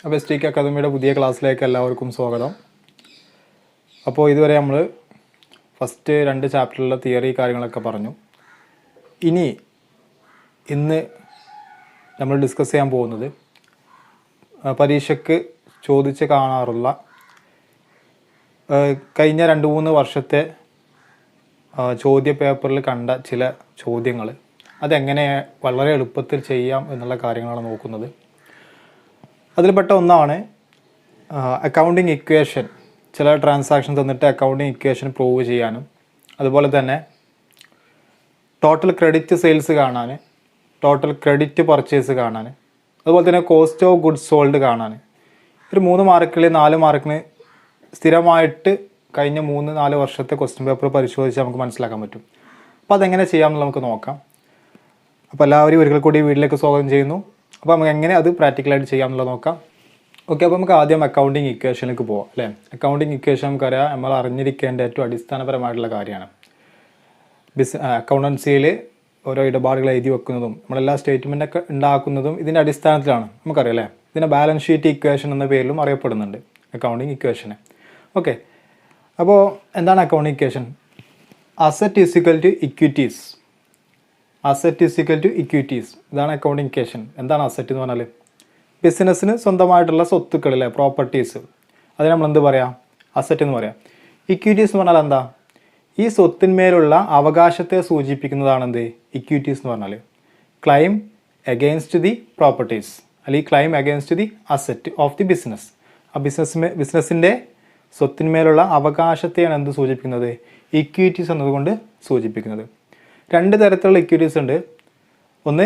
അപ്പോൾ STK അക്കാദമിയുടെ പുതിയ ക്ലാസ്സിലേക്ക് എല്ലാവർക്കും സ്വാഗതം. അപ്പോൾ ഇതുവരെ നമ്മൾ ഫസ്റ്റ് 2 ചാപ്റ്ററിലുള്ള തിയറി കാര്യങ്ങളൊക്കെ പറഞ്ഞു. ഇന്ന് നമ്മൾ ഡിസ്കസ് ചെയ്യാൻ പോകുന്നത് പരീക്ഷയ്ക്ക് ചോദിച്ച് കാണാറുള്ള കഴിഞ്ഞ 2-3 വർഷത്തെ ചോദ്യ പേപ്പറിൽ കണ്ട ചില ചോദ്യങ്ങൾ അതെങ്ങനെ വളരെ എളുപ്പത്തിൽ ചെയ്യാം എന്നുള്ള കാര്യങ്ങളാണ് നോക്കുന്നത്. അതിൽപ്പെട്ട ഒന്നാണ് അക്കൗണ്ടിങ് ഇക്വേഷൻ. ചില ട്രാൻസാക്ഷൻ തന്നിട്ട് അക്കൗണ്ടിങ് ഇക്വേഷൻ പ്രൂവ് ചെയ്യാനും, അതുപോലെ തന്നെ ടോട്ടൽ ക്രെഡിറ്റ് സെയിൽസ് കാണാൻ, ടോട്ടൽ ക്രെഡിറ്റ് പർച്ചേസ് കാണാൻ, അതുപോലെ തന്നെ കോസ്റ്റ് ഓഫ് ഗുഡ്സ് സോൾഡ് കാണാൻ. ഒരു 3 മാർക്കിൽ 4 മാർക്കിന് സ്ഥിരമായിട്ട് കഴിഞ്ഞ 3-4 വർഷത്തെ ക്വസ്റ്റ്യൻ പേപ്പർ പരിശോധിച്ച് നമുക്ക് മനസ്സിലാക്കാൻ പറ്റും. അപ്പോൾ അതെങ്ങനെ ചെയ്യാമെന്ന് നമുക്ക് നോക്കാം. അപ്പോൾ എല്ലാവരും ഒരിക്കൽ കൂടി വീട്ടിലേക്ക് സ്വാഗതം ചെയ്യുന്നു. അപ്പോൾ നമുക്ക് എങ്ങനെ അത് പ്രാക്ടിക്കലായിട്ട് ചെയ്യാമെന്നുള്ളത് നോക്കാം. ഓക്കെ, അപ്പോൾ നമുക്ക് ആദ്യം അക്കൗണ്ടിങ് ഇക്വേഷനിലേക്ക് പോകാം അല്ലേ. അക്കൗണ്ടിങ് ഇക്വേഷൻ നമുക്കറിയാം, നമ്മൾ അറിഞ്ഞിരിക്കേണ്ട ഏറ്റവും അടിസ്ഥാനപരമായിട്ടുള്ള കാര്യമാണ്. അക്കൗണ്ടൻസിയിൽ ഓരോ ഇടപാടുകൾ എഴുതി വെക്കുന്നതും നമ്മളെല്ലാ സ്റ്റേറ്റ്മെൻറ്റൊക്കെ ഉണ്ടാക്കുന്നതും ഇതിൻ്റെ അടിസ്ഥാനത്തിലാണ്. നമുക്കറിയാം അല്ലേ. ഇതിനെ ബാലൻസ് ഷീറ്റ് ഇക്വേഷൻ എന്ന പേരിലും അറിയപ്പെടുന്നുണ്ട് അക്കൗണ്ടിങ് ഇക്വേഷന്. ഓക്കെ, അപ്പോൾ എന്താണ് accounting equation? Asset is equal to equities. Asset is equal to equities, ഇതാണ് അക്കൗണ്ടിങ് ഇക്വേഷൻ. എന്താണ് അസറ്റ് എന്ന് പറഞ്ഞാൽ? ബിസിനസ്സിന് സ്വന്തമായിട്ടുള്ള സ്വത്തുക്കളിലെ പ്രോപ്പർട്ടീസ്, അതിന് നമ്മൾ എന്ത് പറയാം? അസറ്റ് എന്ന് പറയാം. ഇക്വിറ്റീസ് എന്ന് പറഞ്ഞാൽ എന്താ? ഈ സ്വത്തിന്മേലുള്ള അവകാശത്തെ സൂചിപ്പിക്കുന്നതാണ് എന്ത്? ഇക്വിറ്റീസ് എന്ന് പറഞ്ഞാൽ ക്ലൈം അഗെയിൻസ്റ്റ് ദി പ്രോപ്പർട്ടീസ്, അല്ലെങ്കിൽ claim against the asset of the business. ആ ബിസിനസ്സിൻ്റെ സ്വത്തിന്മേലുള്ള അവകാശത്തെയാണ് എന്ത് സൂചിപ്പിക്കുന്നത്? ഇക്വിറ്റീസ് എന്നതുകൊണ്ട് സൂചിപ്പിക്കുന്നത്. 2 തരത്തിലുള്ള ഇക്വിറ്റീസ് ഉണ്ട്. ഒന്ന്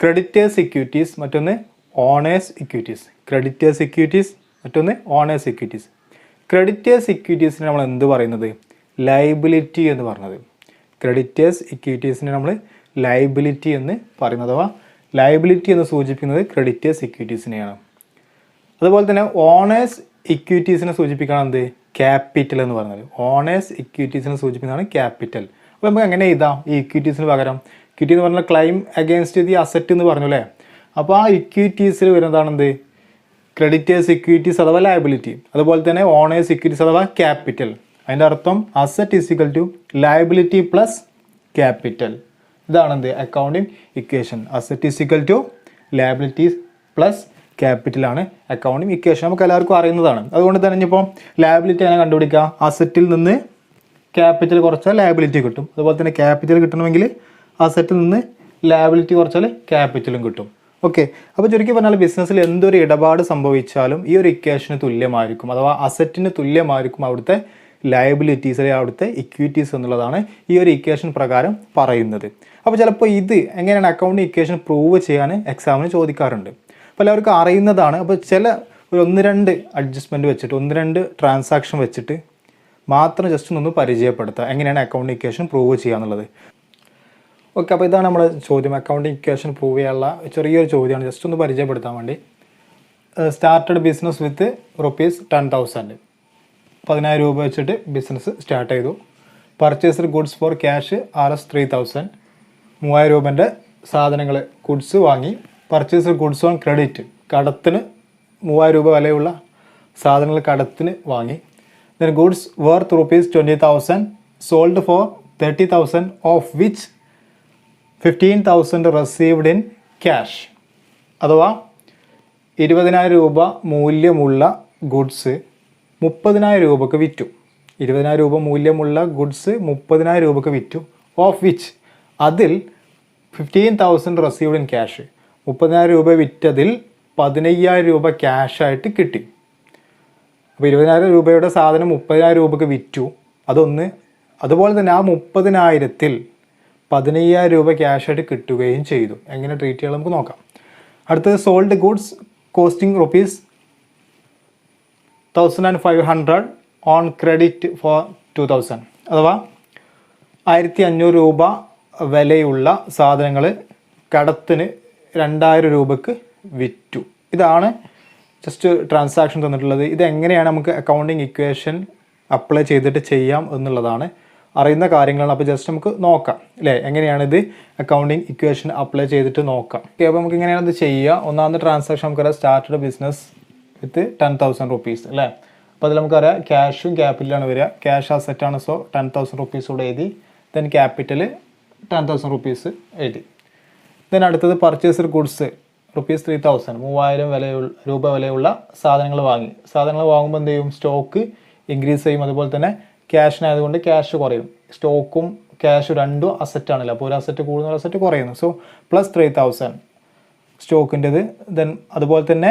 ക്രെഡിറ്റേഴ്സ് ഇക്വിറ്റീസ്, മറ്റൊന്ന് ഓണേഴ്സ് ഇക്വിറ്റീസ്. ക്രെഡിറ്റേഴ്സ് ഇക്വിറ്റീസ്, മറ്റൊന്ന് ഓണേഴ്സ് ഇക്വിറ്റീസ്. ക്രെഡിറ്റേഴ്സ് ഇക്വിറ്റീസിന് നമ്മൾ എന്ത് പറയുന്നത്? ലയബിലിറ്റി എന്ന് പറഞ്ഞത്. ക്രെഡിറ്റേഴ്സ് ഇക്വിറ്റീസിന് നമ്മൾ ലയബിലിറ്റി എന്ന് പറയുന്നത്, അഥവാ ലയബിലിറ്റി എന്ന് സൂചിപ്പിക്കുന്നത് ക്രെഡിറ്റേഴ്സ് ഇക്വിറ്റീസിനെയാണ്. അതുപോലെ തന്നെ ഓണേഴ്സ് ഇക്വിറ്റീസിനെ സൂചിപ്പിക്കണം എന്ത്? ക്യാപിറ്റൽ എന്ന് പറഞ്ഞത്. ഓണേഴ്സ് ഇക്വിറ്റീസിനെ സൂചിപ്പിക്കുന്നതാണ് ക്യാപിറ്റൽ. അപ്പോൾ നമുക്ക് എങ്ങനെ എഴുതാം ഈ ഇക്വിറ്റീസിന് പകരം? ഇക്വിറ്റി എന്ന് പറഞ്ഞാൽ ക്ലൈം അഗെയിൻസ്റ്റ് ദി അസറ്റ് എന്ന് പറഞ്ഞു അല്ലേ. അപ്പോൾ ആ ഇക്വിറ്റീസിൽ വരുന്നതാണ് എന്ത്? ക്രെഡിറ്റേഴ്സ് ഇക്വിറ്റീസ് അഥവാ ലയബിലിറ്റി. അതുപോലെ തന്നെ ഓണേഴ്സ് ഇക്വിറ്റീസ് അഥവാ ക്യാപിറ്റൽ. അതിൻ്റെ അർത്ഥം asset is equal to liability plus capital. ഇതാണ് എന്ത്? Accounting equation. Asset is equal to liability plus ക്യാപിറ്റലാണ് അക്കൗണ്ടിങ് ഇക്വേഷൻ. നമുക്ക് എല്ലാവർക്കും അറിയുന്നതാണ്. അതുകൊണ്ട് തന്നെ ഇനിയിപ്പോൾ ലയബിലിറ്റി എങ്ങനെ കണ്ടുപിടിക്കുക? അസറ്റിൽ നിന്ന് ക്യാപിറ്റൽ കുറച്ചാൽ ലയബിലിറ്റി കിട്ടും. അതുപോലെ തന്നെ ക്യാപിറ്റൽ കിട്ടണമെങ്കിൽ അസറ്റിൽ നിന്ന് ലയബിലിറ്റി കുറച്ചാൽ ക്യാപിറ്റലും കിട്ടും. ഓക്കെ, അപ്പോൾ ചുരുക്കി പറഞ്ഞാൽ ബിസിനസ്സിൽ എന്തൊരു ഇടപാട് സംഭവിച്ചാലും ഈ ഒരു ഇക്വേഷന് തുല്യമായിരിക്കും, അഥവാ അസറ്റിന് തുല്യമായിരിക്കും അവിടുത്തെ ലയബിലിറ്റീസ് അല്ലെങ്കിൽ അവിടുത്തെ ഇക്വിറ്റീസ് എന്നുള്ളതാണ് ഈ ഒരു ഇക്വേഷൻ പ്രകാരം പറയുന്നത്. അപ്പോൾ ചിലപ്പോൾ ഇത് എങ്ങനെയാണ് അക്കൗണ്ടിങ് ഇക്വേഷൻ പ്രൂവ് ചെയ്യാൻ എക്സാമിന് ചോദിക്കാറുണ്ട്. അപ്പോൾ എല്ലാവർക്കും അറിയുന്നതാണ്. അപ്പോൾ ചില ഒരു 1-2 അഡ്ജസ്റ്റ്മെൻറ്റ് വെച്ചിട്ട് 1-2 ട്രാൻസാക്ഷൻ വെച്ചിട്ട് മാത്രം ജസ്റ്റ് ഒന്ന് പരിചയപ്പെടുത്തുക എങ്ങനെയാണ് അക്കൗണ്ടിങ് ഇക്വേഷൻ പ്രൂവ് ചെയ്യുക എന്നുള്ളത്. ഓക്കെ, അപ്പോൾ ഇതാണ് നമ്മുടെ ചോദ്യം. അക്കൗണ്ടിങ് ഇക്വേഷൻ പ്രൂവ് ചെയ്യാനുള്ള ചെറിയൊരു ചോദ്യമാണ്, ജസ്റ്റ് ഒന്ന് പരിചയപ്പെടുത്താൻ വേണ്ടി. Started business with ₹10,000. 10,000 രൂപ വെച്ചിട്ട് ബിസിനസ് സ്റ്റാർട്ട് ചെയ്തു. Purchased goods for cash ₹3,000. 3,000 രൂപേൻ്റെ സാധനങ്ങൾ ഗുഡ്സ് വാങ്ങി. പർച്ചേസ്ഡ് ഗുഡ്സ് ഓൺ ക്രെഡിറ്റ്, കടത്തിന് 3,000 രൂപ വിലയുള്ള സാധനങ്ങൾ കടത്തിന് വാങ്ങി. Then goods worth ₹20,000 sold for $30,000, of which 15,000 received in cash. അഥവാ 20,000 രൂപ മൂല്യമുള്ള ഗുഡ്സ് 30,000 രൂപക്ക് വിറ്റു. 20,000 രൂപ മൂല്യമുള്ള ഗുഡ്സ് 30,000 രൂപക്ക് വിറ്റു. ഓഫ് വിച്ച്, അതിൽ 15,000 received in cash. 30,000 രൂപ വിറ്റതിൽ 15,000 രൂപ ക്യാഷായിട്ട് കിട്ടി. അപ്പോൾ 20,000 രൂപയുടെ സാധനം 30,000 രൂപക്ക് വിറ്റു. അതുപോലെ തന്നെ ആ 30,000-ൽ 15,000 രൂപ ക്യാഷായിട്ട് കിട്ടുകയും ചെയ്തു. എങ്ങനെ ട്രീറ്റ് ചെയ്യാൻ നമുക്ക് നോക്കാം. അടുത്തത് sold goods costing ₹1,500 on credit for 2,000. അഥവാ 1,500 രൂപ വിലയുള്ള സാധനങ്ങൾ കടത്തിന് 2,000 രൂപക്ക് വിറ്റു. ഇതാണ് ജസ്റ്റ് ട്രാൻസാക്ഷൻ തന്നിട്ടുള്ളത്. ഇതെങ്ങനെയാണ് നമുക്ക് അക്കൗണ്ടിങ് ഇക്വേഷൻ അപ്ലൈ ചെയ്തിട്ട് ചെയ്യാം എന്നുള്ളതാണ് അറിയുന്ന കാര്യങ്ങളാണ്. അപ്പോൾ ജസ്റ്റ് നമുക്ക് നോക്കാം അല്ലേ, എങ്ങനെയാണിത് അക്കൗണ്ടിങ് ഇക്വേഷൻ അപ്ലൈ ചെയ്തിട്ട് നോക്കാം. ഓക്കെ, അപ്പോൾ നമുക്ക് ഇങ്ങനെയാണ് ഇത് ചെയ്യുക. ഒന്നാമത്തെ ട്രാൻസാക്ഷൻ നമുക്കറിയാം, സ്റ്റാർട്ടഡ് ബിസിനസ് വിത്ത് 10,000 റുപ്പീസ് അല്ലേ. അപ്പോൾ അതിൽ നമുക്കറിയാം ക്യാഷും ക്യാപിറ്റലാണ് വരിക. ക്യാഷ് അസറ്റാണ്, സോ 10,000 റുപ്പീസ് കൂടെ എഴുതി. ദെൻ ക്യാപിറ്റൽ 10,000 റുപ്പീസ് എഴുതി. ദെൻ അടുത്തത് പർച്ചേസ്ഡ് ഗുഡ്സ് റുപ്പീസ് 3,000, 3,000 രൂപ വിലയുള്ള സാധനങ്ങൾ വാങ്ങി. സാധനങ്ങൾ വാങ്ങുമ്പോൾ എന്ത് ചെയ്യും, സ്റ്റോക്ക് ഇൻക്രീസ് ചെയ്യും. അതുപോലെ തന്നെ ക്യാഷിനായതുകൊണ്ട് ക്യാഷ് കുറയും. സ്റ്റോക്കും ക്യാഷ് രണ്ടും അസറ്റാണല്ലോ, അപ്പോൾ ഒരു അസറ്റ് കൂടുന്ന ഒരു അസറ്റ് കുറയുന്നു. So plus 3,000 സ്റ്റോക്കിൻ്റെത്. ദെൻ അതുപോലെ തന്നെ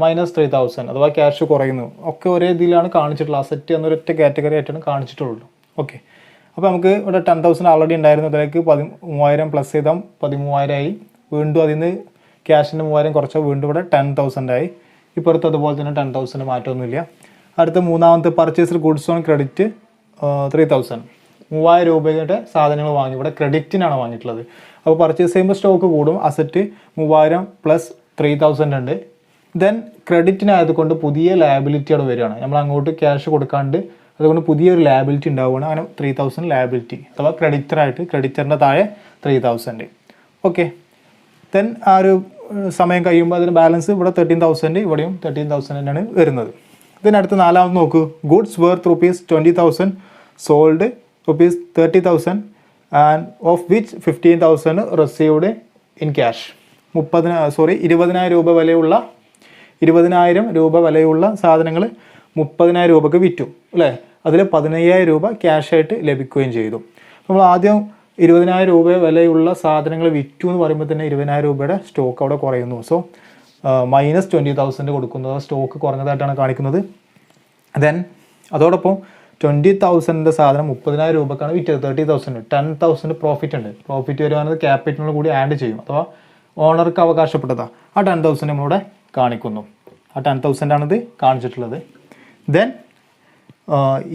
മൈനസ് 3,000 അഥവാ ക്യാഷ് കുറയുന്നു. ഒക്കെ ഒരേ ഇതിലാണ് കാണിച്ചിട്ടുള്ളത്. അസറ്റ് എന്നൊരൊറ്റ കാറ്റഗറി ആയിട്ടാണ് കാണിച്ചിട്ടുള്ളൂ. ഓക്കെ, അപ്പോൾ നമുക്ക് ഇവിടെ 10,000 ആൾറെഡി ഉണ്ടായിരുന്നു. അതിലേക്ക് 3,000 പ്ലസ് ചെയ്താൽ 13,000 ആയി. വീണ്ടും അതിൽ നിന്ന് ക്യാഷിൻ്റെ 3,000 കുറച്ചാൽ വീണ്ടും ഇവിടെ 10,000 ആയി. ഇപ്പുറത്ത് അതുപോലെ തന്നെ 10,000 മാറ്റമൊന്നുമില്ല. അടുത്ത മൂന്നാമത്തെ പർച്ചേസ്ഡ് ഗുഡ്സ് ഓൺ ക്രെഡിറ്റ് 3,000, 3,000 രൂപയുടെ സാധനങ്ങൾ വാങ്ങി. ഇവിടെ ക്രെഡിറ്റിനാണ് വാങ്ങിയിട്ടുള്ളത്. അപ്പോൾ പർച്ചേസ് ചെയ്യുമ്പോൾ സ്റ്റോക്ക് കൂടും. അസറ്റ് 3,000 പ്ലസ് 3,000 ഉണ്ട്. ദെൻ ക്രെഡിറ്റിനായതുകൊണ്ട് പുതിയ ലയബിലിറ്റി അവിടെ വരികയാണ്. നമ്മൾ അങ്ങോട്ട് ക്യാഷ് കൊടുക്കാണ്ട് അതുകൊണ്ട് പുതിയൊരു ലയബിലിറ്റി ഉണ്ടാവുകയാണ്. അങ്ങനെ 3,000 ലയബിലിറ്റി അഥവാ ക്രെഡിറ്ററായിട്ട്, ക്രെഡിറ്ററിൻ്റെ താഴെ 3,000. ഓക്കെ, ദെൻ ആ ഒരു സമയം കഴിയുമ്പോൾ അതിന് ബാലൻസ് ഇവിടെ 13,000, ഇവിടെയും 13,000 തന്നെയാണ് വരുന്നത്. ഇതിനടുത്ത് നാലാമത് നോക്കൂ, goods worth rupees 20,000 sold rupees 30,000 and of which 15,000 received in cash. 20,000 രൂപ വിലയുള്ള സാധനങ്ങൾ 30,000 രൂപക്ക് വിറ്റു അല്ലേ. അതിൽ 15,000 രൂപ ക്യാഷായിട്ട് ലഭിക്കുകയും ചെയ്തു. നമ്മൾ ആദ്യം 20,000 രൂപ വിലയുള്ള സാധനങ്ങൾ വിറ്റു എന്ന് പറയുമ്പോൾ തന്നെ 20,000 രൂപയുടെ സ്റ്റോക്ക് അവിടെ കുറയുന്നു. സോ മൈനസ് 20,000 കൊടുക്കുന്നത് സ്റ്റോക്ക് കുറഞ്ഞതായിട്ടാണ് കാണിക്കുന്നത്. ദെൻ അതോടൊപ്പം 20,000 സാധനം 30,000 രൂപക്കാണ് വിറ്റത്. 30,000, 10,000 പ്രോഫിറ്റ് ഉണ്ട്. പ്രോഫിറ്റ് വരുവാനത് ക്യാപിറ്റലിനോട് കൂടി ആഡ് ചെയ്യും, അഥവാ ഓണർക്ക് അവകാശപ്പെട്ടതാണ്. ആ 10,000 നമ്മളിവിടെ കാണിക്കുന്നു. ആ 10,000 ആണിത് കാണിച്ചിട്ടുള്ളത്. ദെൻ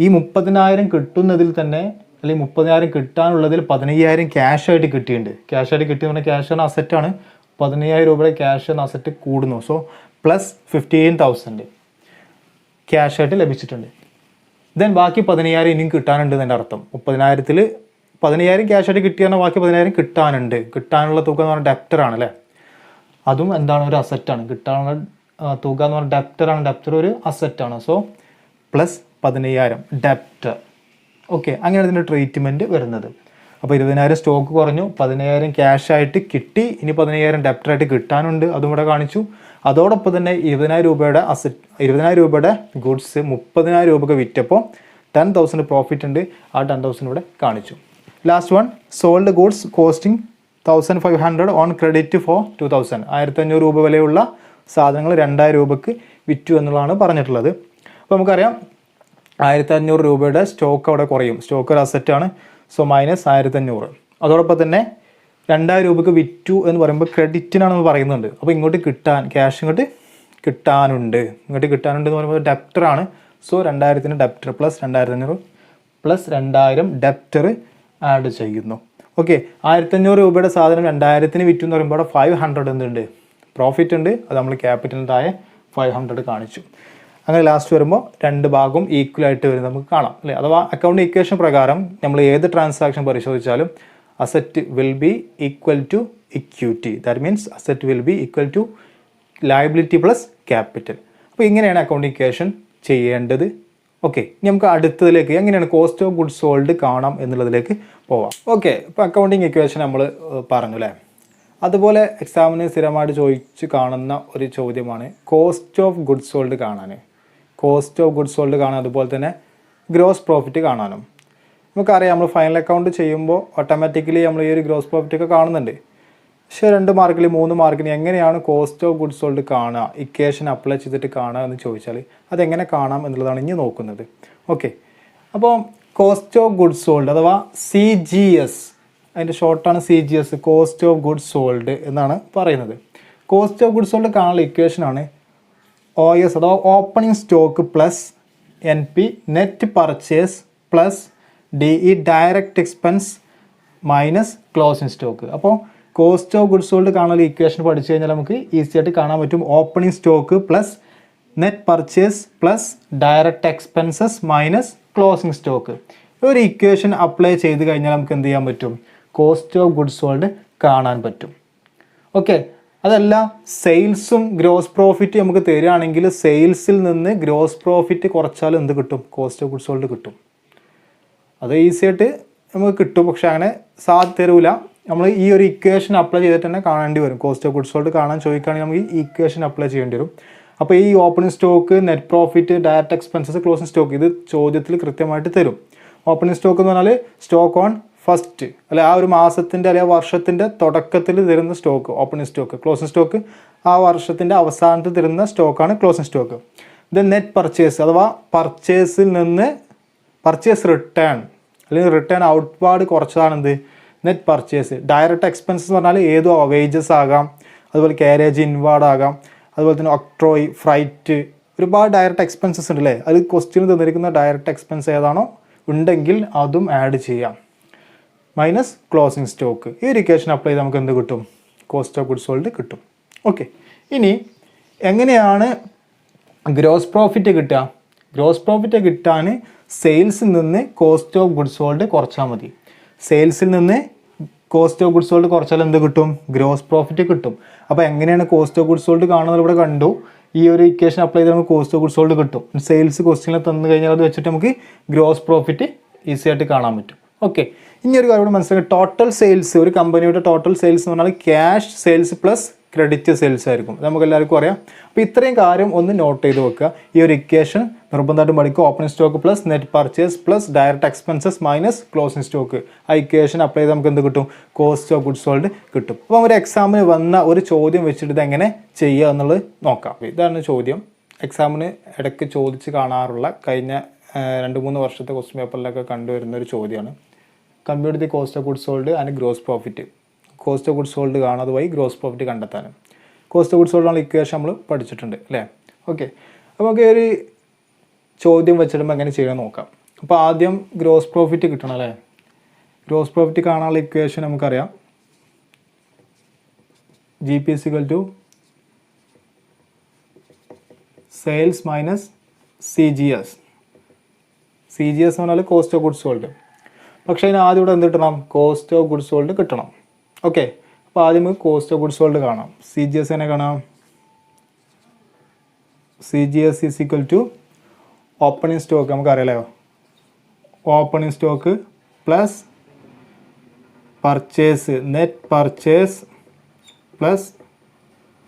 ഈ 30,000 കിട്ടുന്നതിൽ തന്നെ, അല്ലെങ്കിൽ 30,000 കിട്ടാനുള്ളതിൽ 15,000 ക്യാഷായിട്ട് കിട്ടിയിട്ടുണ്ട്. ക്യാഷായിട്ട് കിട്ടിയെന്ന് പറഞ്ഞാൽ ക്യാഷാണ് അസറ്റാണ്. 15,000 രൂപയുടെ ക്യാഷ് എന്ന അസറ്റ് കൂടുന്നു. സോ പ്ലസ് 15,000 ക്യാഷായിട്ട് ലഭിച്ചിട്ടുണ്ട്. ദെൻ ബാക്കി 15,000 ഇനിയും കിട്ടാനുണ്ട് എൻ്റെ അർത്ഥം. 30,000-ൽ 15,000 ക്യാഷായിട്ട് കിട്ടിയാൽ ബാക്കി 15,000 കിട്ടാനുണ്ട്. കിട്ടാനുള്ള തുക എന്ന് പറഞ്ഞാൽ ഡെപ്റ്ററാണ് അല്ലേ. അതും എന്താണ്, ഒരു അസറ്റാണ്. കിട്ടാനുള്ള തുക എന്ന് പറഞ്ഞാൽ ഡെപ്റ്ററാണ്. ഡെപ്റ്റർ ഒരു അസറ്റാണ്. So plus 15,000 debtor. ഓക്കെ, അങ്ങനെയാണ് ഇതിൻ്റെ ട്രീറ്റ്മെൻറ്റ് വരുന്നത്. അപ്പോൾ 20,000 സ്റ്റോക്ക് കുറഞ്ഞു, 15,000 ക്യാഷായിട്ട് കിട്ടി, ഇനി 15,000 ഡെപ്റ്ററായിട്ട് കിട്ടാനുണ്ട്, അതും ഇവിടെ കാണിച്ചു. അതോടൊപ്പം തന്നെ 20,000 രൂപയുടെ അസറ്റ്, 20,000 രൂപയുടെ ഗുഡ്സ് 30,000 രൂപയ്ക്ക് വിറ്റപ്പോൾ 10,000 പ്രോഫിറ്റ് ഉണ്ട്. ആ 10,000 ഇവിടെ കാണിച്ചു. Last one, sold goods costing 1,500 on credit for 2,000. 1,500 രൂപ വിലയുള്ള സാധനങ്ങൾ 2,000 രൂപയ്ക്ക് വിറ്റു എന്നുള്ളതാണ് പറഞ്ഞിട്ടുള്ളത്. അപ്പോൾ നമുക്കറിയാം 1,500 രൂപയുടെ സ്റ്റോക്ക് അവിടെ കുറയും. സ്റ്റോക്ക് ഒരു അസറ്റാണ്. So minus 1,500. അതോടൊപ്പം തന്നെ 2,000 രൂപയ്ക്ക് വിറ്റു എന്ന് പറയുമ്പോൾ ക്രെഡിറ്റിനാണെന്ന് പറയുന്നുണ്ട്. അപ്പോൾ ഇങ്ങോട്ട് കിട്ടാൻ, ക്യാഷ് ഇങ്ങോട്ട് കിട്ടാനുണ്ട് എന്ന് പറയുമ്പോൾ ഡെപ്റ്ററാണ്. So 2,000 debtor plus 2,500 plus 2,000 debtor add ചെയ്യുന്നു. ഓക്കെ, 1,500 രൂപയുടെ സാധനം 2,000 വിറ്റു എന്ന് പറയുമ്പോൾ അവിടെ 500 എന്തുണ്ട്, പ്രോഫിറ്റ് ഉണ്ട്. അത് നമ്മൾ ക്യാപിറ്റലിൻ്റെ താഴെ 500 കാണിച്ചു. അങ്ങനെ ലാസ്റ്റ് വരുമ്പോൾ രണ്ട് ഭാഗവും ഈക്വൽ ആയിട്ട് വരുന്നത് നമുക്ക് കാണാം അല്ലേ. അഥവാ അക്കൗണ്ട് ഇക്വേഷൻ പ്രകാരം നമ്മൾ ഏത് ട്രാൻസാക്ഷൻ പരിശോധിച്ചാലും asset will be equal to equity. That means asset will be equal to liability plus capital. അപ്പോൾ ഇങ്ങനെയാണ് അക്കൗണ്ട് ഇക്വേഷൻ ചെയ്യേണ്ടത്. ഓക്കെ, ഇനി നമുക്ക് അടുത്തതിലേക്ക് എങ്ങനെയാണ് കോസ്റ്റ് ഓഫ് ഗുഡ്സ് സോൾഡ് കാണാം എന്നുള്ളതിലേക്ക് പോവാം. ഓക്കെ, ഇപ്പോൾ അക്കൗണ്ടിങ് ഇക്വേഷൻ നമ്മൾ പറഞ്ഞു അല്ലേ. അതുപോലെ എക്സാമിന് സ്ഥിരമായിട്ട് ചോദിച്ച് കാണുന്ന ഒരു ചോദ്യമാണ് കോസ്റ്റ് ഓഫ് ഗുഡ്സ് സോൾഡ് കാണാൻ. കോസ്റ്റ് ഓഫ് ഗുഡ്സ് സോൾഡ് കാണാൻ, അതുപോലെ തന്നെ ഗ്രോസ് പ്രോഫിറ്റ് കാണാനും. നമുക്കറിയാം നമ്മൾ ഫൈനൽ അക്കൗണ്ട് ചെയ്യുമ്പോൾ ഓട്ടോമാറ്റിക്കലി നമ്മൾ ഈ ഒരു ഗ്രോസ് പ്രോഫിറ്റ് ഒക്കെ കാണുന്നുണ്ട്. പക്ഷേ 2 മാർക്കിൽ 3 മാർക്കിന് എങ്ങനെയാണ് കോസ്റ്റ് ഓഫ് ഗുഡ്സ് സോൾഡ് കാണുക, ഇക്വേഷൻ അപ്ലൈ ചെയ്തിട്ട് കാണുക എന്ന് ചോദിച്ചാൽ അതെങ്ങനെ കാണാം എന്നുള്ളതാണ് ഇനി നോക്കുന്നത്. ഓക്കെ, അപ്പോൾ കോസ്റ്റ് ഓഫ് ഗുഡ്സ് സോൾഡ് അഥവാ CGS, അതിൻ്റെ ഷോർട്ടാണ് CGS, cost of goods sold എന്നാണ് പറയുന്നത്. കോസ്റ്റ് ഓഫ് ഗുഡ്സ് സോൾഡ് കാണാനുള്ള ഇക്വേഷനാണ് OS അഥവാ opening stock plus NP net purchase plus DE direct expense minus closing stock. അപ്പോൾ കോസ്റ്റ് ഓഫ് ഗുഡ്സ് സോൾഡ് കാണാനുള്ള equation പഠിച്ചു കഴിഞ്ഞാൽ നമുക്ക് ഈസി ആയിട്ട് കാണാൻ പറ്റും. Opening stock plus net purchase plus direct expenses minus closing stock. ഒരു ഇക്വേഷൻ അപ്ലൈ ചെയ്ത് കഴിഞ്ഞാൽ നമുക്ക് എന്ത് ചെയ്യാൻ പറ്റും, കോസ്റ്റ് ഓഫ് ഗുഡ്സ് സോൾഡ് കാണാൻ പറ്റും. ഓക്കെ, അതല്ല സെയിൽസും ഗ്രോസ് പ്രോഫിറ്റ് നമുക്ക് തരികയാണെങ്കിൽ സെയിൽസിൽ നിന്ന് ഗ്രോസ് പ്രോഫിറ്റ് കുറച്ചാൽ എന്ത് കിട്ടും? കോസ്റ്റ് ഓഫ് ഗുഡ്സ് സോൾഡ് കിട്ടും. അത് ഈസി ആയിട്ട് നമുക്ക് കിട്ടും. പക്ഷെ അങ്ങനെ തരൂല. നമ്മൾ ഈ ഒരു ഇക്വേഷൻ അപ്ലൈ ചെയ്തിട്ട് തന്നെ കാണേണ്ടി വരും. കോസ്റ്റ് ഓഫ് ഗുഡ്സ് സോൾഡ് കാണാൻ ചോദിക്കുകയാണെങ്കിൽ നമുക്ക് ഈ ഇക്വേഷൻ അപ്ലൈ ചെയ്യേണ്ടി വരും. അപ്പോൾ ഈ opening stock, net profit, direct expenses, closing stock ഇത് ചോദ്യത്തിൽ കൃത്യമായിട്ട് തരും. ഓപ്പണിംഗ് സ്റ്റോക്ക് എന്ന് പറഞ്ഞാൽ സ്റ്റോക്ക് ഓൺ ഫസ്റ്റ്, അല്ലെ ആ ഒരു മാസത്തിൻ്റെ അല്ലെങ്കിൽ വർഷത്തിൻ്റെ തുടക്കത്തിൽ തരുന്ന stock opening stock. Closing stock ആ വർഷത്തിൻ്റെ അവസാനത്തിൽ തരുന്ന സ്റ്റോക്കാണ് ക്ലോസിംഗ് സ്റ്റോക്ക്. ഇത് നെറ്റ് പർച്ചേസ് അഥവാ പർച്ചേസിൽ നിന്ന് പർച്ചേസ് റിട്ടേൺ അല്ലെങ്കിൽ റിട്ടേൺ ഔട്ട്വാർഡ് കുറച്ചതാണ് എന്ത്? Net purchase. ഡയറക്റ്റ് എക്സ്പെൻസസ് എന്ന് പറഞ്ഞാൽ ഏതോ വേജസ് ആകാം, അതുപോലെ കാരേജ് ഇൻവാർഡ് ആകാം, അതുപോലെ തന്നെ ഒക്ട്രോയ്, ഫ്രൈറ്റ്, ഒരുപാട് ഡയറക്റ്റ് എക്സ്പെൻസസ് ഉണ്ട് അല്ലേ? അത് ക്വസ്റ്റ്യൻ തന്നിരിക്കുന്ന ഡയറക്റ്റ് എക്സ്പെൻസ് ഏതാണോ ഉണ്ടെങ്കിൽ അതും ആഡ് ചെയ്യാം. Minus closing stock. ഈ ഒരു ഇക്വേഷൻ അപ്ലൈ ചെയ്ത് നമുക്ക് എന്ത് കിട്ടും? കോസ്റ്റ് ഓഫ് ഗുഡ്സ് സോൾഡ് കിട്ടും. ഓക്കെ, ഇനി എങ്ങനെയാണ് ഗ്രോസ് പ്രോഫിറ്റ് കിട്ടുക? ഗ്രോസ് പ്രോഫിറ്റ് കിട്ടാൻ സെയിൽസിൽ നിന്ന് കോസ്റ്റ് ഓഫ് ഗുഡ്സ് സോൾഡ് കുറച്ചാൽ മതി. സെയിൽസിൽ നിന്ന് കോസ്റ്റ് ഓഫ് ഗുഡ്സ് സോൾഡ് കുറച്ചാൽ എന്ത് കിട്ടും? ഗ്രോസ് പ്രോഫിറ്റ് കിട്ടും. അപ്പോൾ എങ്ങനെയാണ് കോസ്റ്റ് ഓഫ് ഗുഡ്സ് സോൾഡ് കാണുന്നത്? ഇവിടെ കണ്ടു. ഈ ഒരു ഇക്വേഷൻ അപ്ലൈ ചെയ്താൽ നമുക്ക് കോസ്റ്റ് ഓഫ് ഗുഡ്സ് സോൾഡ് കിട്ടും. സെയിൽസ് ക്വസ്റ്റ്യനിൽ തന്നു കഴിഞ്ഞാൽ അത് വെച്ചിട്ട് നമുക്ക് ഗ്രോസ് പ്രോഫിറ്റ് ഈസി ആയിട്ട് കാണാൻ പറ്റും. ഓക്കെ, ഇനി ഒരു കാര്യം കൂടെ മനസ്സിലാക്കുക. ടോട്ടൽ സെയിൽസ്, ഒരു കമ്പനിയുടെ ടോട്ടൽ സെയിൽസ് എന്ന് പറഞ്ഞാൽ cash sales plus credit sales ആയിരിക്കും. നമുക്ക് എല്ലാവർക്കും അറിയാം. അപ്പോൾ ഇത്രയും കാര്യം ഒന്ന് നോട്ട് ചെയ്ത് വെക്കുക. ഈ ഒരു ഇക്വേഷൻ നിർബന്ധമായിട്ടും പഠിക്കുക. Opening stock plus net purchase plus direct expenses minus closing stock. ആ ഇക്വേഷൻ അപ്ലൈ ചെയ്ത് നമുക്ക് എന്ത് കിട്ടും? കോസ്റ്റ് ഓഫ് ഗുഡ്സ് സോൾഡ് കിട്ടും. അപ്പോൾ ഒരു എക്സാമിന് വന്ന ഒരു ചോദ്യം വെച്ചിട്ട് ഇത് എങ്ങനെ ചെയ്യുക എന്നുള്ളത് നോക്കാം. ഇതാണ് ചോദ്യം. എക്സാമിന് ഇടയ്ക്ക് ചോദിച്ച് കാണാറുള്ള കഴിഞ്ഞ 2-3 വർഷത്തെ ക്വസ്റ്റ്യൻ പേപ്പറിലൊക്കെ കണ്ടുവരുന്ന ഒരു ചോദ്യമാണ്. Compute the cost of goods sold and gross profit. Cost of goods sold കാണാതെ വഴി ഗ്രോസ് പ്രോഫിറ്റ് കണ്ടെത്താനും. കോസ്റ്റ് ഓഫ് ഗുഡ്സ് സോൾഡാണ് ഇക്വേഷൻ നമ്മൾ പഠിച്ചിട്ടുണ്ട് അല്ലേ? ഓക്കെ, അപ്പോൾ നമുക്ക് ഒരു ചോദ്യം വെച്ചിടുമ്പോൾ എങ്ങനെ ചെയ്യാൻ നോക്കാം. അപ്പോൾ ആദ്യം ഗ്രോസ് പ്രോഫിറ്റ് കിട്ടണം അല്ലേ? ഗ്രോസ് പ്രോഫിറ്റ് കാണാനുള്ള ഇക്വേഷൻ നമുക്കറിയാം. GP = sales minus CGS. CGS എന്ന് പറഞ്ഞാൽ കോസ്റ്റ് ഓഫ് ഗുഡ്സ് സോൾഡ്. പക്ഷേ അതിന് ആദ്യം ഇവിടെ എന്ത് കിട്ടണം? കോസ്റ്റ് ഓഫ് ഗുഡ്സ് സോൾഡ് കിട്ടണം. ഓക്കെ, അപ്പോൾ ആദ്യം നമുക്ക് കോസ്റ്റ് ഓഫ് ഗുഡ്സ് സോൾഡ് കാണാം. CGS എന്നെ കാണാം. CGS = opening stock. നമുക്കറിയാലോ, opening stock plus purchase, net purchase plus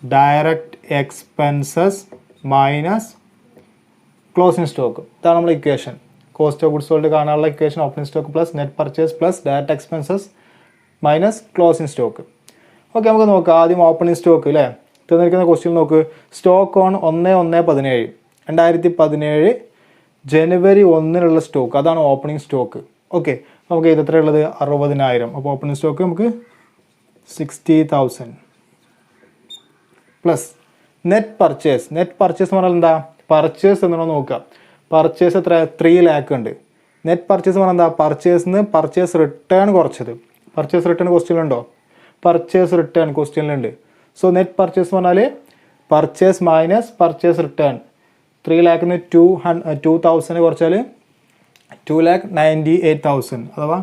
direct expenses minus closing stock. ഇതാണ് നമ്മുടെ equation. Cost of goods sold കാണാനുള്ള equation opening stock plus net purchase plus direct expenses minus closing stock. Okay, നമുക്ക് നോക്കാം. ആദ്യം opening stock അല്ലേ? തന്നിരിക്കുന്ന question നോക്ക്. Stock on 1/1/17, 2017 January 1 stock. അതാണ് ഓപ്പണിംഗ് സ്റ്റോക്ക്. ഓക്കെ, നമുക്ക് ഇത് എത്ര ഉള്ളത്? 60,000. അപ്പോൾ ഓപ്പണിംഗ് സ്റ്റോക്ക് നമുക്ക് 60,000 plus net purchase. Net purchase എന്ന് പറഞ്ഞാൽ എന്താ? പർച്ചേസ് എന്നാണോ നോക്കുക. പർച്ചേസ് എത്ര? 3 lakh ഉണ്ട്. നെറ്റ് പർച്ചേസ് എന്ന് പറഞ്ഞാൽ എന്താ? പർച്ചേസിന് പർച്ചേസ് റിട്ടേൺ കുറച്ചത്. പർച്ചേസ് റിട്ടേൺ ക്വസ്റ്റ്യനിലുണ്ടോ? പർച്ചേസ് റിട്ടേൺ ക്വസ്റ്റ്യനിലുണ്ട്. സോ നെറ്റ് പർച്ചേസ് എന്ന് പറഞ്ഞാൽ purchase minus purchase return. 3 lakh 2,000 കുറച്ചാൽ 2,98,000 അഥവാ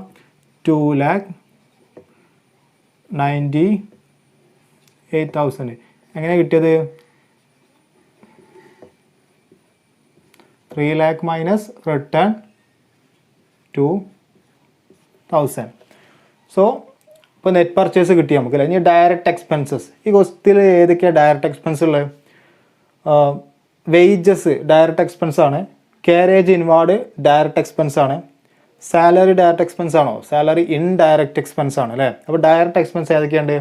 2,98,000. എങ്ങനെയാണ് കിട്ടിയത്? 3 lakh മൈനസ് റിട്ടേൺ 2,000. സോ ഇപ്പോൾ നെറ്റ് പർച്ചേസ് കിട്ടി നമുക്ക് അല്ലേ? ഇനി ഡയറക്റ്റ് എക്സ്പെൻസസ്. ഈ ക്വസ്റ്റ്യനിൽ ഏതൊക്കെയാണ് ഡയറക്റ്റ് എക്സ്പെൻസ് ഉള്ളത്? വേജസ് ഡയറക്റ്റ് എക്സ്പെൻസ് ആണ്. കാരേജ് ഇൻവാർഡ് ഡയറക്റ്റ് എക്സ്പെൻസ് ആണ്. സാലറി ഡയറക്റ്റ് എക്സ്പെൻസ് ആണോ? സാലറി ഇൻഡയറക്റ്റ് എക്സ്പെൻസ് ആണ് അല്ലേ? അപ്പോൾ ഡയറക്റ്റ് എക്സ്പെൻസ് ഏതൊക്കെയുണ്ട്?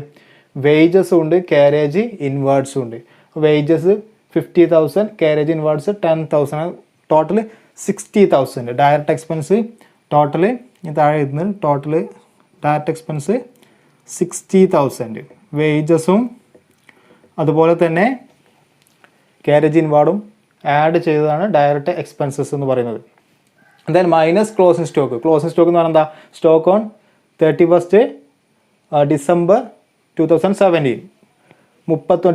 വേജസും ഉണ്ട്, കാരേജ് ഇൻവാർഡ്സും ഉണ്ട്. Wages 50,000, carriage inwards 10,000, total 60,000. Direct expense total താഴെ ഇരുന്ന് ടോട്ടൽ ഡയറക്റ്റ് എക്സ്പെൻസ് 60,000. വേജസും അതുപോലെ തന്നെ കാരേജ് ഇൻവാർഡും ആഡ് ചെയ്തതാണ് ഡയറക്റ്റ് എക്സ്പെൻസസ് എന്ന് പറയുന്നത്. Then minus closing stock. Closing stock എന്ന് പറഞ്ഞാൽ എന്താ? Stock on 31st December 2017.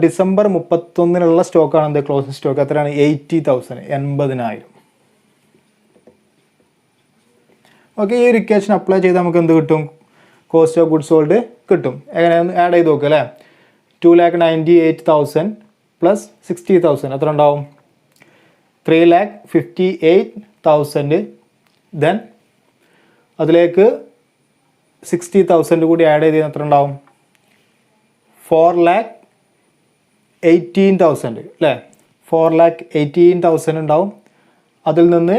December 31 സ്റ്റോക്കാണ് എന്ത്? Closing stock. എത്രയാണ്? 80,000, 80,000. ഓക്കെ, ഈ ഒരു ഇക്വേഷൻ അപ്ലൈ ചെയ്ത് നമുക്ക് എന്ത് കിട്ടും? കോസ്റ്റ് ഓഫ് ഗുഡ്സ് സോൾഡ് കിട്ടും. എങ്ങനെയാണ് ആഡ് ചെയ്ത് നോക്കുക അല്ലേ? 2,98,000 പ്ലസ് 60,000 എത്ര ഉണ്ടാവും? 3,58,000. ദെൻ അതിലേക്ക് 60,000 കൂടി ആഡ് ചെയ്ത് എത്ര ഉണ്ടാവും? 4,18,000 അല്ലേ? 4,18,000 ഉണ്ടാവും. അതിൽ നിന്ന്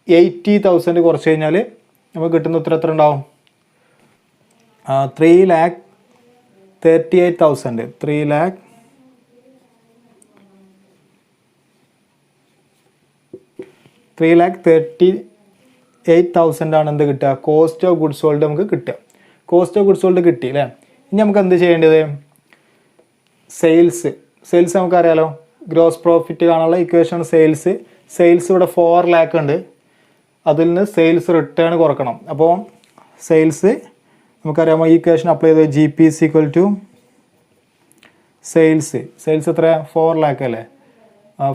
80,000 കുറച്ച് കഴിഞ്ഞാൽ നമുക്ക് കിട്ടുന്ന ഉത്തരം എത്ര ഉണ്ടാവും? 3,38,000. 3,38,000 ആണ് എന്ത് കിട്ടുക? കോസ്റ്റ് ഓഫ് ഗുഡ്സ് സോൾഡ് നമുക്ക് കിട്ടുക. കോസ്റ്റ് ഓഫ് ഗുഡ്സ് സോൾഡ് കിട്ടി അല്ലേ? ഇനി നമുക്ക് എന്ത് ചെയ്യേണ്ടത്? സെയിൽസ് നമുക്കറിയാലോ, ഗ്രോസ് പ്രോഫിറ്റ് കാണാനുള്ള ഇക്വേഷൻ സെയിൽസ് ഇവിടെ 4 lakh ഉണ്ട്. അതിൽ നിന്ന് സെയിൽസ് റിട്ടേൺ കുറക്കണം. അപ്പോൾ സെയിൽസ് നമുക്കറിയാമോ, ഈ ഇക്വേഷൻ അപ്ലൈ ചെയ്ത് GP is equal to sales എത്ര? 4 lakh അല്ലേ?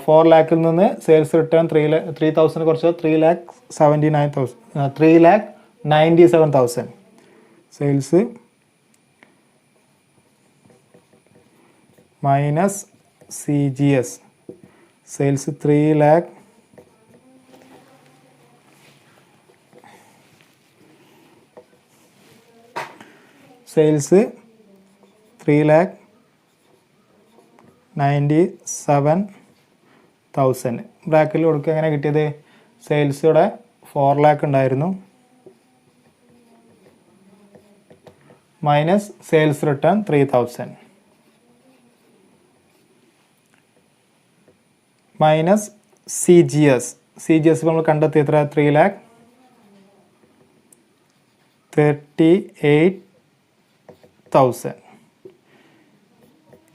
4 lakhൽ നിന്ന് സെയിൽസ് റിട്ടേൺ 3,000 കുറച്ച് 3,97,000. Sales minus CGS. Sales 3 lakh sales 3,97,000 ബ്രാക്കറ്റിൽ കൊടുക്കുക. എങ്ങനെ കിട്ടിയത്? സെയിൽസ് ഇവിടെ 4 lakh ഉണ്ടായിരുന്നു, minus sales return 3,000 minus CGS നമ്മൾ കണ്ടെത്തി എത്ര? 3,38,000.